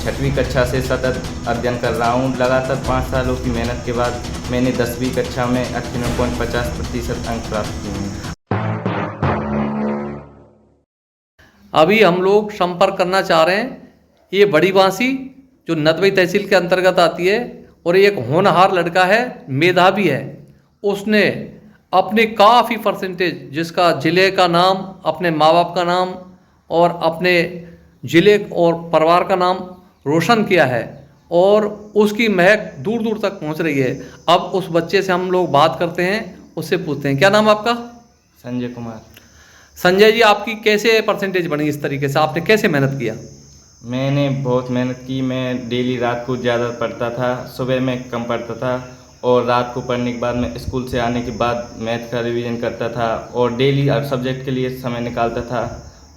6वीं कक्षा से सतत अध्ययन कर रहा हूँ। लगातार 5 सालों की मेहनत के बाद मैंने 10वीं कक्षा में 98.50% अंक प्राप्त किए हैं। अभी हम लोग संपर्क करना चाह रहे हैं, ये बड़ी बांसी जो नदबई तहसील के अंतर्गत आती है, और एक होनहार लड़का है, मेधावी है। उसने अपने काफ़ी परसेंटेज, जिसका ज़िले का नाम, अपने माँ बाप का नाम और अपने ज़िले और परिवार का नाम रोशन किया है, और उसकी महक दूर दूर तक पहुंच रही है। अब उस बच्चे से हम लोग बात करते हैं, उससे पूछते हैं, क्या नाम है आपका? संजय कुमार। संजय जी, आपकी कैसे परसेंटेज बनी? इस तरीके से आपने कैसे मेहनत किया? मैंने बहुत मेहनत की। मैं डेली रात को ज़्यादा पढ़ता था, सुबह में कम पढ़ता था, और रात को पढ़ने के बाद मैं स्कूल से आने के बाद मैथ का रिवीजन करता था और डेली हर सब्जेक्ट के लिए समय निकालता था,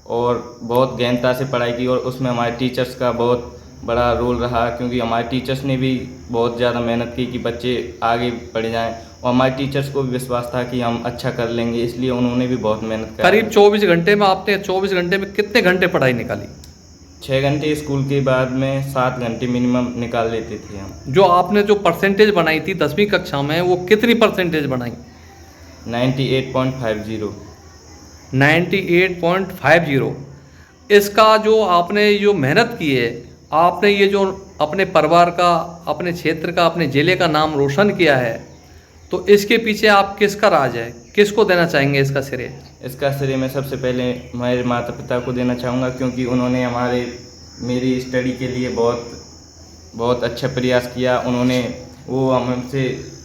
और बहुत गहनता से पढ़ाई की। और उसमें हमारे टीचर्स का बहुत बड़ा रोल रहा, क्योंकि हमारे टीचर्स ने भी बहुत ज़्यादा मेहनत की कि बच्चे आगे बढ़ जाएं, और हमारे टीचर्स को भी विश्वास था कि हम अच्छा कर लेंगे, इसलिए उन्होंने भी बहुत मेहनत करी। करीब 24 घंटे में आपने 24 घंटे में कितने घंटे पढ़ाई निकाली? 6 घंटे स्कूल के बाद में 7 घंटे मिनिमम निकाल लेते थे हम। जो आपने जो परसेंटेज बनाई थी 10वीं कक्षा में, वो कितनी परसेंटेज बनाई? 98.50। 98.50। इसका जो आपने जो मेहनत की है, आपने ये जो अपने परिवार का, अपने क्षेत्र का, अपने ज़िले का नाम रोशन किया है, तो इसके पीछे आप किसका राज है? किसको देना चाहेंगे इसका श्रेय? इसका श्रेय मैं सबसे पहले मेरे माता पिता को देना चाहूँगा, क्योंकि उन्होंने मेरी स्टडी के लिए बहुत अच्छा प्रयास किया। वो हमसे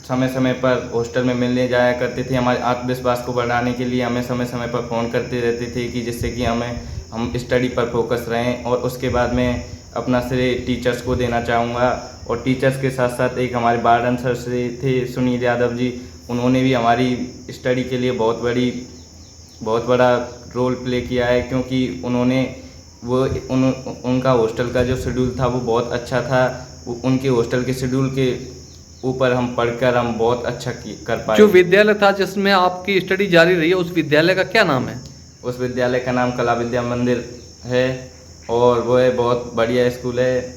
समय समय पर हॉस्टल में मिलने जाया करते थे। हमारे आत्मविश्वास को बढ़ाने के लिए हमें समय समय पर फ़ोन करते रहते थे, कि जिससे कि हम स्टडी पर फोकस रहें। और उसके बाद में अपना श्रेय टीचर्स को देना चाहूँगा, और टीचर्स के साथ साथ एक हमारे वार्डन सर से थे, सुनील यादव जी। उन्होंने भी हमारी स्टडी के लिए बहुत बड़ा रोल प्ले किया है, क्योंकि उनका हॉस्टल का जो शेड्यूल था वो बहुत अच्छा था। उनके हॉस्टल के शेड्यूल के ऊपर हम पढ़कर हम बहुत अच्छा कर पाए। जो विद्यालय था जिसमें आपकी स्टडी जारी रही है, उस विद्यालय का क्या नाम है? उस विद्यालय का नाम कला विद्या मंदिर है, और वो बहुत बढ़िया स्कूल है,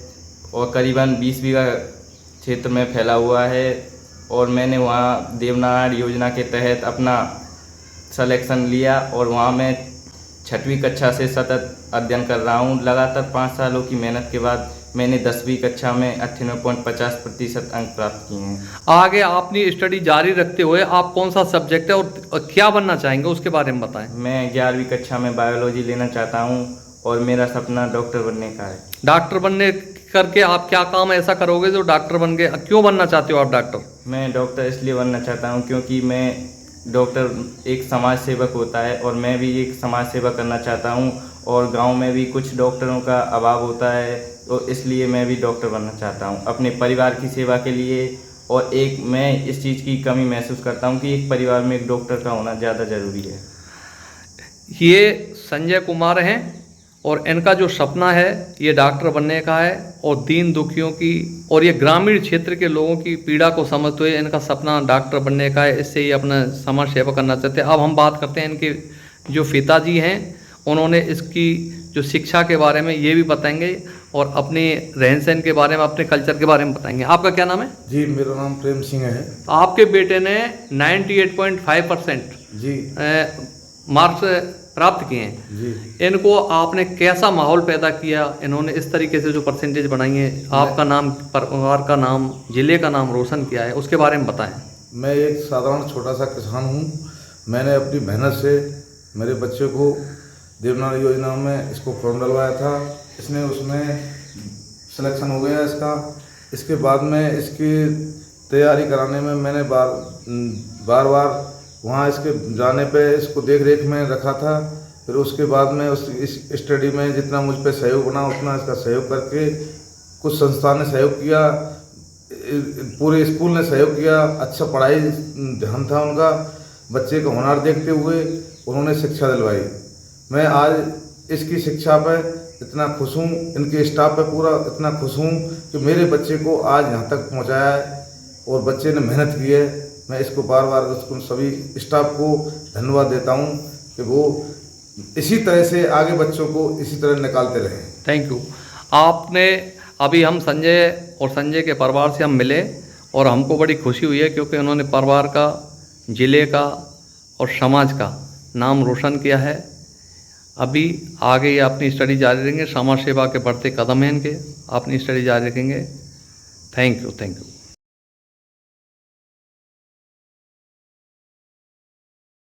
और करीबन 20 बीघा क्षेत्र में फैला हुआ है। और मैंने वहाँ देवनारायण योजना के तहत अपना सिलेक्शन लिया, और वहाँ मैं 6वीं कक्षा से सतत अध्ययन कर रहा हूँ। लगातार 5 सालों की मेहनत के बाद मैंने 10वीं कक्षा में 98.50% अंक प्राप्त किए हैं। आगे अपनी स्टडी जारी रखते हुए आप कौन सा सब्जेक्ट है और क्या बनना चाहेंगे, उसके बारे में बताएं। मैं 11वीं कक्षा में बायोलॉजी लेना चाहता हूँ, और मेरा सपना डॉक्टर बनने का है। डॉक्टर बनने करके आप क्या काम ऐसा करोगे जो डॉक्टर बन गए? क्यों बनना चाहते हो आप डॉक्टर? मैं डॉक्टर इसलिए बनना चाहता हूँ क्योंकि डॉक्टर एक समाज सेवक होता है, और मैं भी एक समाज सेवा करना चाहता हूँ। और गांव में भी कुछ डॉक्टरों का अभाव होता है, तो इसलिए मैं भी डॉक्टर बनना चाहता हूँ अपने परिवार की सेवा के लिए। और मैं इस चीज़ की कमी महसूस करता हूँ कि एक परिवार में एक डॉक्टर का होना ज़्यादा ज़रूरी है। ये संजय कुमार हैं, और इनका जो सपना है ये डॉक्टर बनने का है, और दीन दुखियों की और ये ग्रामीण क्षेत्र के लोगों की पीड़ा को समझते हुए इनका सपना डॉक्टर बनने का है। इससे ही अपना समाज सेवा करना चाहते हैं। अब हम बात करते हैं इनके जो पिताजी हैं, उन्होंने इसकी जो शिक्षा के बारे में ये भी बताएंगे, और अपने रहन सहन के बारे में, अपने कल्चर के बारे में बताएंगे। आपका क्या नाम है? जी, मेरा नाम प्रेम सिंह है। आपके बेटे ने 98.5% जी मार्क्स प्राप्त किए हैं जी। इनको आपने कैसा माहौल पैदा किया? इन्होंने इस तरीके से जो परसेंटेज बनाई है, आपका नाम, परिवार का नाम, ज़िले का नाम रोशन किया है, उसके बारे में बताएं। मैं एक साधारण छोटा सा किसान हूँ। मैंने अपनी मेहनत से मेरे बच्चे को देवनारायण योजना में इसको फॉर्म डलवाया था। उसमें सिलेक्शन हो गया इसका। इसके बाद में इसकी तैयारी कराने में मैंने बार वहाँ इसके जाने पे इसको देख रेख में रखा था। फिर उसके बाद में इस स्टडी में जितना मुझ पे सहयोग बना उतना इसका सहयोग करके कुछ संस्था ने सहयोग किया, पूरे स्कूल ने सहयोग किया। अच्छा पढ़ाई ध्यान था उनका, बच्चे का हुनर देखते हुए उन्होंने शिक्षा दिलवाई। मैं आज इसकी शिक्षा पे इतना खुश हूँ, इनके स्टाफ पे पूरा इतना खुश हूँ कि मेरे बच्चे को आज यहाँ तक पहुँचाया है, और बच्चे ने मेहनत की है। मैं इसको बार उसको सभी स्टाफ को धन्यवाद देता हूँ कि वो इसी तरह से आगे बच्चों को इसी तरह निकालते रहें। Thank you. आपने अभी हम संजय और संजय के परिवार से हम मिले और हमको बड़ी खुशी हुई है, क्योंकि उन्होंने परिवार का, ज़िले का और समाज का नाम रोशन किया है। अभी आगे ये अपनी स्टडी जारी रखेंगे, समाज सेवा के बढ़ते कदम हैं इनके, अपनी स्टडी जारी रखेंगे। Thank you.